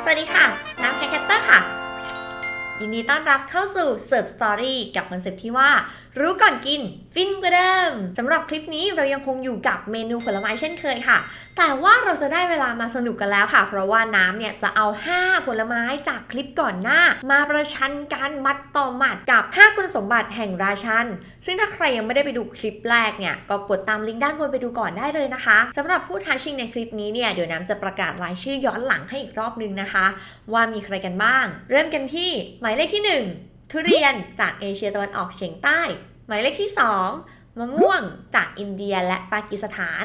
สวัสดีค่ะน้ำแคคเตอร์ค่ะยินดีต้อนรับเข้าสู่ Serve Story กับคอนเซ็ปต์ที่ว่ารู้ก่อนกินฟินกว่าเดิมสำหรับคลิปนี้เรายังคงอยู่กับเมนูผลไม้เช่นเคยค่ะแต่ว่าเราจะได้เวลามาสนุกกันแล้วค่ะเพราะว่าน้ำเนี่ยจะเอา5ผลไม้จากคลิปก่อนหน้ามาประชันกันมัดต่อมัดกับ5คุณสมบัติแห่งราชันซึ่งถ้าใครยังไม่ได้ไปดูคลิปแรกเนี่ยก็กดตามลิงก์ด้านบนไปดูก่อนได้เลยนะคะสำหรับผู้ท้าชิงในคลิปนี้เนี่ยเดี๋ยวน้ำจะประกาศรายชื่อย้อนหลังให้อีกรอบนึงนะคะว่ามีใครกันบ้างเริ่มกันที่หมายเลขที่1ทุเรียนจากเอเชียตะวันออกเฉียงใต้หมายเลขที่2มะม่วงจากอินเดียและปากีสถาน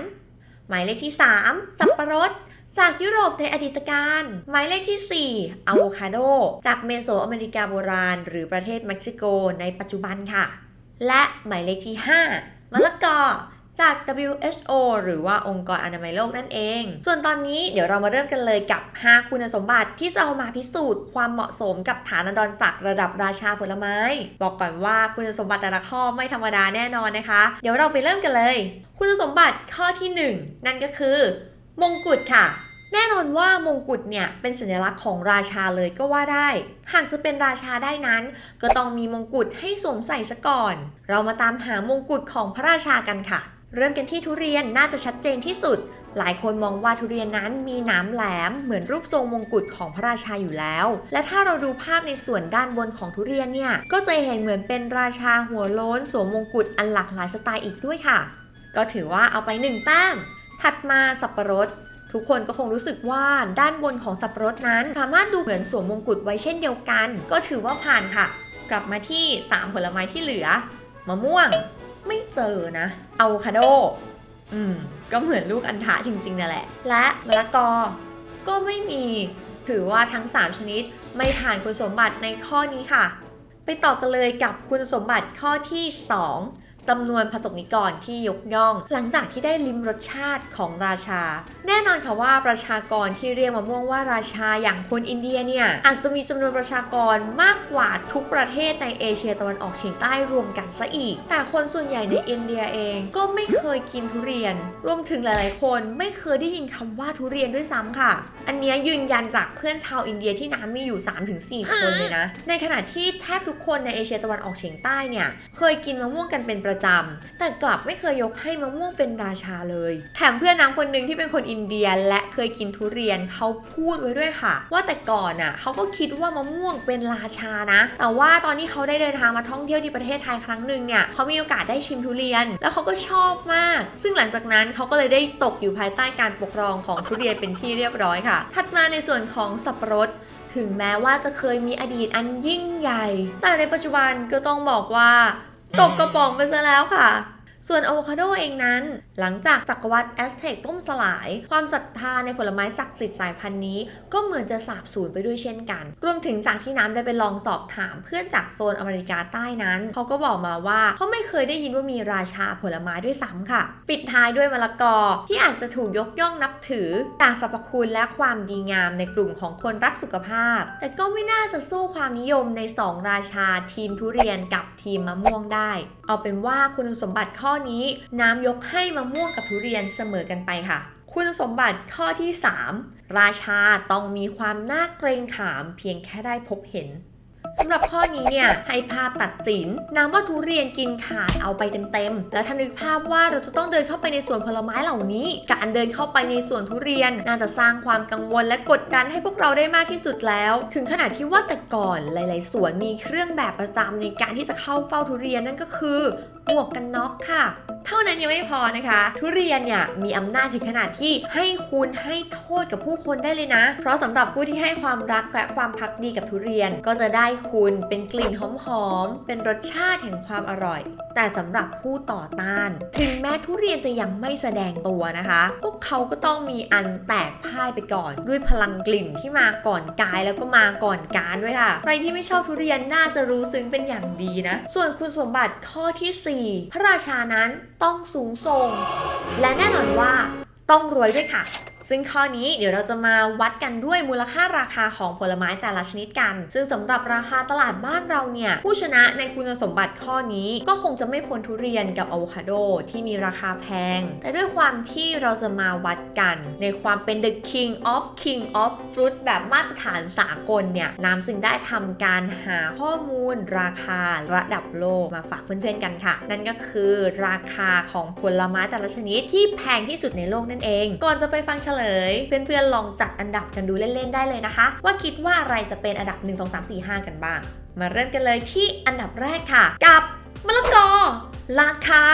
หมายเลขที่3สับปะรดจากยุโรปในอดีตการหมายเลขที่4อะโวคาโดจากเมโสอเมริกาโบราณหรือประเทศเม็กซิโกในปัจจุบันค่ะและหมายเลขที่5มะละกอจาก WHO หรือว่าองค์กรอนามัยโลกนั่นเองส่วนตอนนี้เดี๋ยวเรามาเริ่มกันเลยกับ5คุณสมบัติที่จะเอามาพิสูจน์ความเหมาะสมกับฐานันดรศักดิ์ระดับราชาผลไม้บอกก่อนว่าคุณสมบัติแต่ละข้อไม่ธรรมดาแน่นอนนะคะเดี๋ยวเราไปเริ่มกันเลยคุณสมบัติข้อที่1นั่นก็คือมงกุฎค่ะแน่นอนว่ามงกุฎเนี่ยเป็นสัญลักษณ์ของราชาเลยก็ว่าได้หากจะเป็นราชาได้นั้นก็ต้องมีมงกุฎให้สวมใส่ซะก่อนเรามาตามหามงกุฎของพระราชากันค่ะเริ่มกันที่ทุเรียนน่าจะชัดเจนที่สุดหลายคนมองว่าทุเรียนนั้นมีหนามแหลมเหมือนรูปทรงมงกุฎของพระราชาอยู่แล้วและถ้าเราดูภาพในส่วนด้านบนของทุเรียนเนี่ยก็จะเห็นเหมือนเป็นราชาหัวโล้นสวมมงกุฎอันหลากหลายสไตล์อีกด้วยค่ะก็ถือว่าเอาไป1แต้มถัดมาสับปะรดทุกคนก็คงรู้สึกว่าด้านบนของสับปะรดนั้นสามารถดูเหมือนสวมมงกุฎไว้เช่นเดียวกันก็ถือว่าผ่านค่ะกลับมาที่3ผลไม้ที่เหลือมะม่วงไม่เจอนะอะโวคาโดก็เหมือนลูกอัณฑะจริงๆนั่นแหละและมะละกอก็ไม่มีถือว่าทั้ง3ชนิดไม่ผ่านคุณสมบัติในข้อนี้ค่ะไปต่อกันเลยกับคุณสมบัติข้อที่2จำนวนประสบนิกรที่ยกย่องหลังจากที่ได้ลิ้มรสชาติของราชาแน่นอนค่ะว่าประชากรที่เรียกมะม่วงว่าราชาอย่างคนอินเดียเนี่ยอาจจะมีจำนวนประชากรมากกว่าทุกประเทศในเอเชียตะวันออกเฉียงใต้รวมกันซะอีกแต่คนส่วนใหญ่ในอินเดียเองก็ไม่เคยกินทุเรียนรวมถึงหลายๆคนไม่เคยได้ยินคำว่าทุเรียนด้วยซ้ำค่ะอันนี้ยืนยันจากเพื่อนชาวอินเดียที่น้ำมีอยู่ 3-4 คนเลยนะในขณะที่แทบทุกคนในเอเชียตะวันออกเฉียงใต้เนี่ยเคยกินมะม่วงกันเป็นประจำแต่กลับไม่เคยยกให้มะม่วงเป็นราชาเลยแถมเพื่อนน้ำคนหนึ่งที่เป็นคนอินเดียและเคยกินทุเรียนเขาพูดไว้ด้วยค่ะว่าแต่ก่อนเขาก็คิดว่ามะม่วงเป็นราชานะแต่ว่าตอนที่เขาได้เดินทางมาท่องเที่ยวที่ประเทศไทยครั้งหนึ่งเนี่ยเขามีโอกาสได้ชิมทุเรียนแล้วเขาก็ชอบมากซึ่งหลังจากนั้นเขาก็เลยได้ตกอยู่ภายใต้การปกครองของทุเรียนเป็นที่เรียบร้อยค่ะถัดมาในส่วนของสับปะรดถึงแม้ว่าจะเคยมีอดีตอันยิ่งใหญ่แต่ในปัจจุบันก็ต้องบอกว่าตกกระป๋องไปซะแล้วค่ะส่วนอะโวคาโดเองนั้นหลังจากจักรวรรดิแอสเท็กล่มสลายความศรัทธาในผลไม้ศักดิ์สิทธิ์สายพันธุ์นี้ก็เหมือนจะสาบสูญไปด้วยเช่นกันรวมถึงจากที่น้ำได้ไปลองสอบถามเพื่อนจากโซนอเมริกาใต้นั้นเขาก็บอกมาว่าเขาไม่เคยได้ยินว่ามีราชาผลไม้ด้วยซ้ำค่ะปิดท้ายด้วยมะละกอที่อาจจะถูกยกย่องนับถือจากสรรพคุณและความดีงามในกลุ่มของคนรักสุขภาพแต่ก็ไม่น่าจะสู้ความนิยมใน2ราชาทีมทุเรียนกับทีมมะม่วงได้เอาเป็นว่าคุณสมบัติข้อนี้น้ำยกให้มะม่วงกับทุเรียนเสมอกันไปค่ะคุณสมบัติข้อที่3ราชาต้องมีความน่าเกรงขามเพียงแค่ได้พบเห็นสำหรับข้อนี้เนี่ยให้ภาพตัดสินน้ำว่าทุเรียนกินขาดเอาไปเต็มๆแล้วถ้านึกภาพว่าเราจะต้องเดินเข้าไปในสวนผลไม้เหล่านี้การเดินเข้าไปในสวนทุเรียนน่าจะสร้างความกังวลและกดดันให้พวกเราได้มากที่สุดแล้วถึงขนาดที่ว่าแต่ก่อนหลายๆสวนมีเครื่องแบบประจำในการที่จะเข้าเฝ้าทุเรียนนั่นก็คือหมวกกันน็อกค่ะเท่านั้นยังไม่พอนะคะทุเรียนเนี่ยมีอำนาจถึงขนาดที่ให้คุณให้โทษกับผู้คนได้เลยนะเพราะสำหรับผู้ที่ให้ความรักและความภักดีกับทุเรียนก็จะได้คุณเป็นกลิ่นหอมๆเป็นรสชาติแห่งความอร่อยแต่สำหรับผู้ต่อต้านถึงแม้ทุเรียนจะยังไม่แสดงตัวนะคะพวกเขาก็ต้องมีอันแตกพ่ายไปก่อนด้วยพลังกลิ่นที่มาก่อนกายแล้วก็มาก่อนการด้วยค่ะใครที่ไม่ชอบทุเรียนน่าจะรู้ซึ้งเป็นอย่างดีนะส่วนคุณสมบัติข้อที่4พระราชานั้นต้องสูงส่งและแน่นอนว่าต้องรวยด้วยค่ะ ซึ่งข้อนี้เดี๋ยวเราจะมาวัดกันด้วยมูลค่าราคาของผลไม้แต่ละชนิดกันซึ่งสำหรับราคาตลาดบ้านเราเนี่ยผู้ชนะในคุณสมบัติข้อนี้ก็คงจะไม่พ้นทุเรียนกับอะโวคาโดที่มีราคาแพงแต่ด้วยความที่เราจะมาวัดกันในความเป็น the king of fruit แบบมาตรฐานสากลเนี่ยน้ำซึ่งได้ทำการหาข้อมูลราคาระดับโลกมาฝากเพื่อนๆกันค่ะนั่นก็คือราคาของผลไม้แต่ละชนิดที่แพงที่สุดในโลกนั่นเองก่อนจะไปฟังเฉลยเพื่อนๆลองจัดอันดับกันดูเล่นๆได้เลยนะคะว่าคิดว่าอะไรจะเป็นอันดับ1 2 3 4 5กันบ้างมาเริ่มกันเลยที่อันดับแรกค่ะกับมะละกอราคา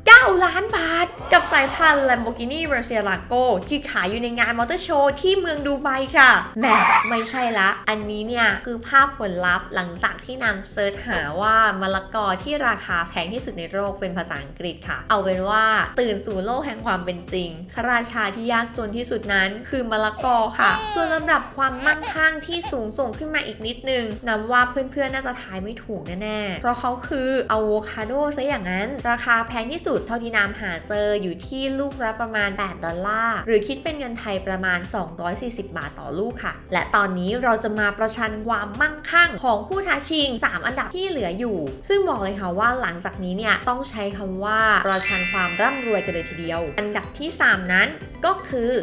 9 ล้านบาทกับสายพันธุ์ Lamborghini Murcielago ที่ขายอยู่ในงานมอเตอร์โชว์ที่เมืองดูไบค่ะแหมไม่ใช่ละอันนี้เนี่ยคือภาพผลลัพธ์หลังจากที่นำเซิร์ชหาว่ามะละกอที่ราคาแพงที่สุดในโลกเป็นภาษาอังกฤษค่ะเอาเป็นว่าตื่นสู่โลกแห่งความเป็นจริงพระราชาที่ยากจนที่สุดนั้นคือมะละกอค่ะส่วนลำดับความมั่งคั่งที่สูงส่งขึ้นมาอีกนิดนึงนำว่าเพื่อนๆน่าจะทายไม่ถูกแน่ๆเพราะเขาคืออะโวคาโดซะอย่างนั้นราคาแพงที่สุดเท่าที่น้ำหาเจออยู่ที่ลูกละประมาณ$8หรือคิดเป็นเงินไทยประมาณ240 บาทต่อลูกค่ะและตอนนี้เราจะมาประชันความมั่งคั่งของผู้ท้าชิง3อันดับที่เหลืออยู่ซึ่งบอกเลยค่ะว่าหลังจากนี้เนี่ยต้องใช้คำว่าประชันความร่ำรวยกันเลยทีเดียวอันดับที่3นั้นก็คือ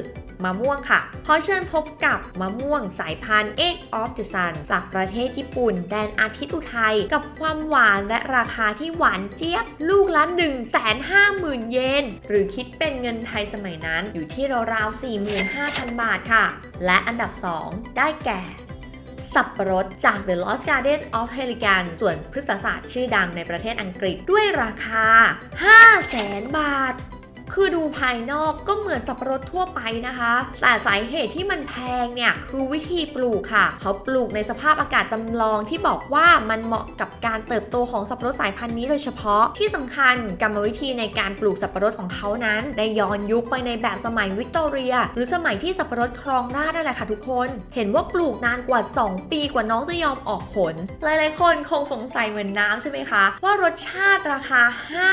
มะม่วงค่ะขอเชิญพบกับมะม่วงสายพันธุ์ Egg of the Sun จากประเทศญี่ปุ่นแดนอาทิตย์อุทัยกับความหวานและราคาที่หวานเจี๊ยบลูกละ 150,000 เยนหรือคิดเป็นเงินไทยสมัยนั้นอยู่ที่ราวๆ 45,000 บาทค่ะและอันดับ2ได้แก่สับปะรดจาก The Lost Garden of Heligan ส่วนพฤกษศาสตร์ชื่อดังในประเทศอังกฤษด้วยราคา 500,000 บาทคือดูภายนอกก็เหมือนสับปะรดทั่วไปนะคะแต่สาเหตุที่มันแพงเนี่ยคือวิธีปลูกค่ะเขาปลูกในสภาพอากาศจำลองที่บอกว่ามันเหมาะกับการเติบโตของสับปะรดสายพันธุ์นี้โดยเฉพาะที่สำคัญกรรมวิธีในการปลูกสับปะรดของเขานั้นได้ย้อนยุคไปในแบบสมัยวิกตอเรียหรือสมัยที่สับปะรดครองราชย์นั่นแหละค่ะทุกคนเห็นว่าปลูกนานกว่า2 ปีกว่าน้องจะยอมออกผลหลายๆคนคงสงสัยเหมือนน้ำใช่ไหมคะว่ารสชาติราคา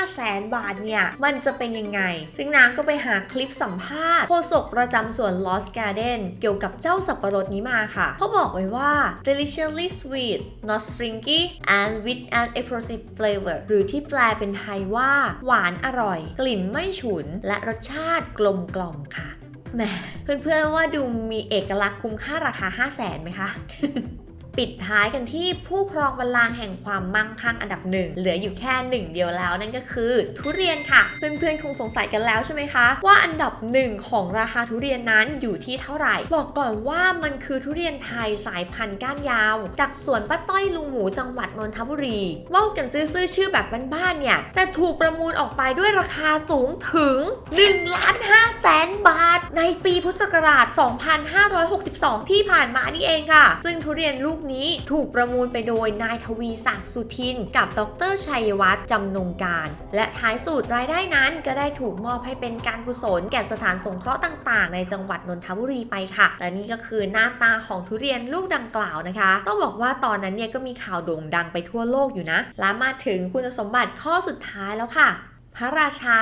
500,000 บาทเนี่ยมันจะเป็นยังไงซึ่งน้ำก็ไปหาคลิปสัมภาษณ์โฆษกประจำสวน Lost Garden เกี่ยวกับเจ้าสับปะรดนี้มาค่ะเขาบอกไว้ว่า deliciously sweet not stringy and with an explosive flavor หรือที่แปลเป็นไทยว่าหวานอร่อยกลิ่นไม่ฉุนและรสชาติกลมกล่อมค่ะแหมเพื่อนๆว่าดูมีเอกลักษณ์คุ้มค่าราคา 500,000 ไหมคะ ปิดท้ายกันที่ผู้ครองบัลลังก์แห่งความมั่งคั่งอันดับ1เหลืออยู่แค่1เดียวแล้วนั่นก็คือทุเรียนค่ะเพื่อนๆคงสงสัยกันแล้วใช่ไหมคะว่าอันดับ1ของราคาทุเรียนนั้นอยู่ที่เท่าไหร่บอกก่อนว่ามันคือทุเรียนไทยสายพันธุ์ก้านยาวจากสวนป้าต้อยลุงหมูจังหวัดนนทบุรีว่ากันซื่อๆชื่อแบบบ้านๆเนี่ยแต่ถูกประมูลออกไปด้วยราคาสูงถึง 1,500,000 บาทในปีพุทธศักราช 2562 ที่ผ่านมานี่เองค่ะซึ่งทุเรียนลูกนี้ถูกประมูลไปโดยนายทวีศักดิ์สุทินกับดร.ชัยวัฒน์จำนงการและท้ายสุดรายได้นั้นก็ได้ถูกมอบให้เป็นการกุศลแก่สถานสงเคราะห์ต่างๆในจังหวัดนนทบุรีไปค่ะและนี่ก็คือหน้าตาของทุเรียนลูกดังกล่าวนะคะต้องบอกว่าตอนนั้นเนี่ยก็มีข่าวโด่งดังไปทั่วโลกอยู่นะและมาถึงคุณสมบัติข้อสุดท้ายแล้วค่ะพระราชา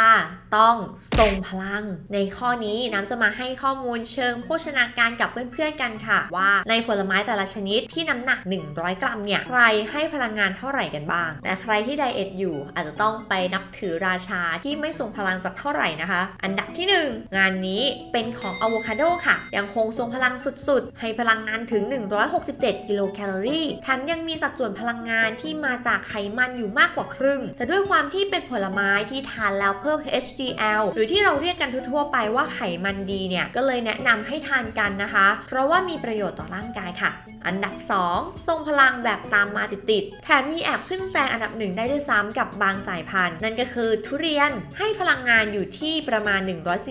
ต้องทรงพลังในข้อนี้น้ำจะมาให้ข้อมูลเชิงโภชนาการกับเพื่อนๆกันค่ะว่าในผลไม้แต่ละชนิดที่น้ำหนัก100 กรัมเนี่ยใครให้พลังงานเท่าไหร่กันบ้างแต่ใครที่ไดเอทอยู่อาจจะต้องไปนับถือราชาที่ไม่ทรงพลังสักเท่าไหร่นะคะอันดับที่1งานนี้เป็นของอะโวคาโดค่ะยังคงทรงพลังสุดๆให้พลังงานถึง167 กิโลแคลอรี่แถมยังมีสัดส่วนพลังงานที่มาจากไขมันอยู่มากกว่าครึ่งแต่ด้วยความที่เป็นผลไม้ที่ทานแล้วเพิ่ม HDL หรือที่เราเรียกกันทั่วๆไปว่าไขมันดีเนี่ยก็เลยแนะนำให้ทานกันนะคะเพราะว่ามีประโยชน์ต่อร่างกายค่ะอันดับ2ทรงพลังแบบตามมาติดๆแถมมีแอบขึ้นแซงอันดับ1ได้ด้วยซ้ำกับบางสายพันธุ์นั่นก็คือทุเรียนให้พลังงานอยู่ที่ประมาณ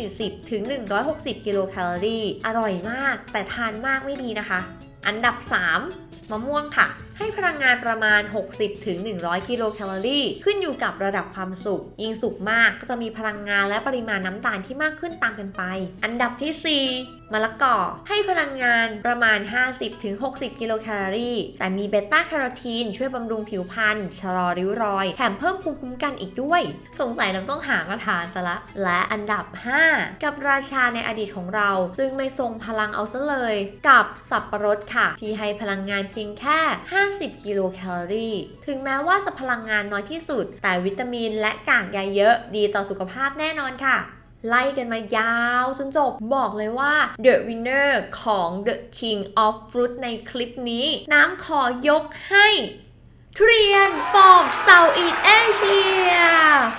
140ถึง160 กิโลแคลอรี่อร่อยมากแต่ทานมากไม่ดีนะคะอันดับ3มะม่วงค่ะใ ให้พลังงานประมาณ 60-100 กิโลแคลอรี่ขึ้นอยู่กับระดับความสุกยิ่งสุกมากก็จะมีพลังงานและปริมาณน้ำตาลที่มากขึ้นตามกันไปอันดับที่ 4 มะละกอให้พลังงานประมาณ 50-60 กิโลแคลอรี่แต่มีเบต้าแคโรทีนช่วยบำรุงผิวพรรณชะลอริ้วรอยแถมเพิ่มภูมิคุ้มกันอีกด้วยสงสัยเราต้องหามาทานซะละและอันดับ 5 กับราชาในอดีตของเราซึ่งไม่ทรงพลังเอาซะเลยกับสับปะรดค่ะที่ให้พลังงานเพียงแค่ 50 กิโลแคลอรี่ถึงแม้ว่าจะพลังงานน้อยที่สุดแต่วิตามินและกากใยเยอะดีต่อสุขภาพแน่นอนค่ะไล่กันมายาวจนจบบอกเลยว่า The Winner ของ The King of Fruit ในคลิปนี้น้ำขอยกให้ทุเรียนปอบเซาท์อีสต์เอเชีย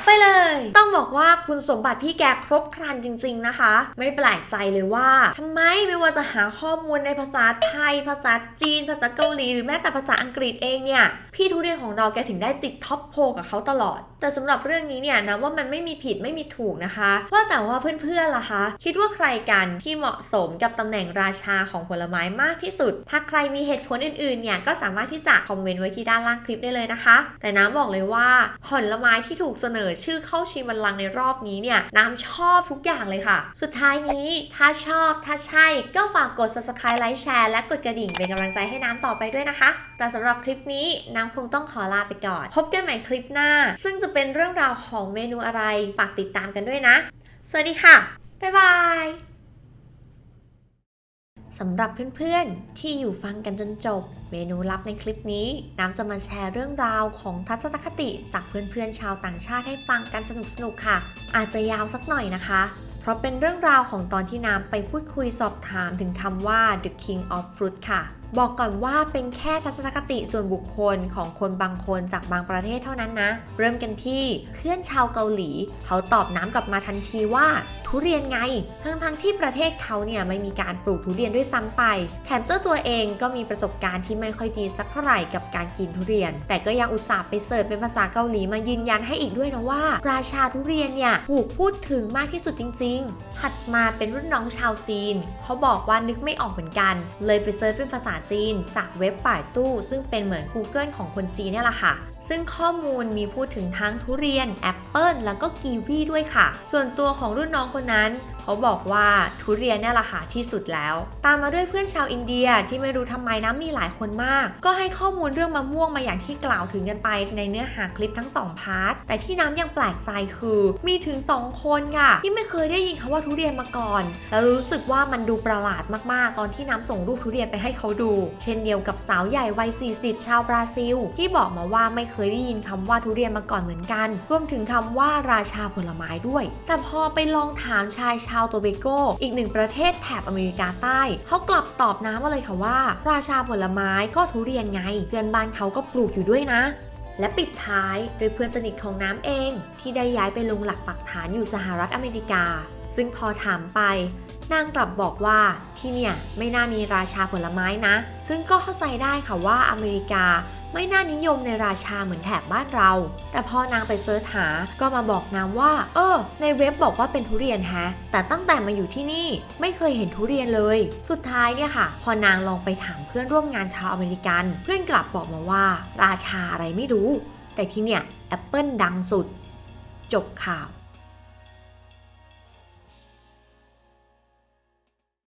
ไปเลยต้องบอกว่าคุณสมบัติพี่แกครบครันจริงๆนะคะไม่แปลกใจเลยว่าทำไมไม่ว่าจะหาข้อมูลในภาษาไทยภาษาจีนภาษาเกาหลีหรือแม้แต่ภาษาอังกฤษเองเนี่ยพี่ทุเรียนของเราแกถึงได้ติดท็อปโพลกับเขาตลอดแต่สำหรับเรื่องนี้เนี่ยนะว่ามันไม่มีผิดไม่มีถูกนะคะว่าแต่ว่าเพื่อนๆล่ะคะคิดว่าใครกันที่เหมาะสมกับตำแหน่งราชาของผลไม้มากที่สุดถ้าใครมีเหตุผลอื่นๆเนี่ยก็สามารถที่จะคอมเมนต์ไว้ที่ด้านล่างคลิปได้เลยนะคะแต่น้ำบอกเลยว่าผลไม้ที่ถูกเสนอชื่อเข้าชิงบัลลังก์ในรอบนี้เนี่ยน้ำชอบทุกอย่างเลยค่ะสุดท้ายนี้ถ้าชอบถ้าใช่ก็ฝากกด subscribe ไลค์แชร์และกดกระดิ่งเป็นกำลังใจให้น้ำต่อไปด้วยนะคะแต่สำหรับคลิปนี้น้ำคงต้องขอลาไปก่อนพบกันใหม่คลิปหน้าซึ่งจะเป็นเรื่องราวของเมนูอะไรฝากติดตามกันด้วยนะสวัสดีค่ะบ๊ายบายสำหรับเพื่อนๆที่อยู่ฟังกันจนจบเมนูลับในคลิปนี้น้ำจะมาแชร์เรื่องราวของทัศนคติจากเพื่อนๆชาวต่างชาติให้ฟังกันสนุกๆค่ะอาจจะยาวสักหน่อยนะคะเพราะเป็นเรื่องราวของตอนที่น้ำไปพูดคุยสอบถามถึงคำว่า The King of Fruit ค่ะบอกก่อนว่าเป็นแค่ทัศนคติส่วนบุคคลของคนบางคนจากบางประเทศเท่านั้นนะเริ่มกันที่เพื่อนชาวเกาหลีเขาตอบน้ำกลับมาทันทีว่าทุเรียนไงทั้งที่ประเทศเขาเนี่ยไม่มีการปลูกทุเรียนด้วยซ้ำไปแถมเจ้าตัวเองก็มีประสบการณ์ที่ไม่ค่อยดีสักเท่าไหร่กับการกินทุเรียนแต่ก็ยังอุตส่าห์ไปเสิร์ชเป็นภาษาเกาหลีมายืนยันให้อีกด้วยนะว่าราชาทุเรียนเนี่ยถูกพูดถึงมากที่สุดจริงๆถัดมาเป็นรุ่นน้องชาวจีนเขาบอกว่านึกไม่ออกเหมือนกันเลยไปเสิร์ชเป็นภาษาจีนจากเว็บป่ายตู้ซึ่งเป็นเหมือน Google ของคนจีนเนี่ยแหละค่ะซึ่งข้อมูลมีพูดถึงทั้งทุเรียนแอปเปิลแล้วก็กีวีด้วยค่ะส่วนตัวของรุ่นน้องคนนั้นเขาบอกว่าทุเรียนเนี่ยแหละค่ะที่สุดแล้วตามมาด้วยเพื่อนชาวอินเดียที่ไม่รู้ทำไมนะมีหลายคนมากก็ให้ข้อมูลเรื่องมะม่วงมาอย่างที่กล่าวถึงกันไปในเนื้อหาคลิปทั้ง2พาร์ทแต่ที่น้ำยังแปลกใจคือมีถึง2คนค่ะที่ไม่เคยได้ยินคำว่าทุเรียนมาก่อนแล้วรู้สึกว่ามันดูประหลาดมากๆตอนที่น้ำส่งรูปทุเรียนไปให้เขาดูเช่นเดียวกับสาวใหญ่วัย40ชาวบราซิลที่บอกมาว่าไม่เคยได้ยินคำว่าทุเรียนมาก่อนเหมือนกันรวมถึงคำว่าราชาผลไม้ด้วยแต่พอไปลองถามชายชาวโตเบโกอีกหนึ่งประเทศแถบอเมริกาใต้เขากลับตอบน้ำมาเลยค่ะว่าราชาผลไม้ก็ทุเรียนไงเพื่อนบ้านเขาก็ปลูกอยู่ด้วยนะและปิดท้ายโดยเพื่อนสนิทของน้ำเองที่ได้ย้ายไปลงหลักปักฐานอยู่สหรัฐอเมริกาซึ่งพอถามไปนางกลับบอกว่าที่เนี่ยไม่น่ามีราชาผลไม้นะซึ่งก็เข้าใจได้ค่ะว่าอเมริกาไม่น่านิยมในราชาเหมือนแถบบ้านเราแต่พอนางไปเสิร์ชหาก็มาบอกน้ำว่าในเว็บบอกว่าเป็นทุเรียนแฮะแต่ตั้งแต่มาอยู่ที่นี่ไม่เคยเห็นทุเรียนเลยสุดท้ายเนี่ยค่ะพอนางลองไปถามเพื่อนร่วมงานชาวอเมริกันเพื่อนกลับบอกมาว่าราชาอะไรไม่รู้แต่ที่เนี่ยแอปเปิลดังสุดจบข่าว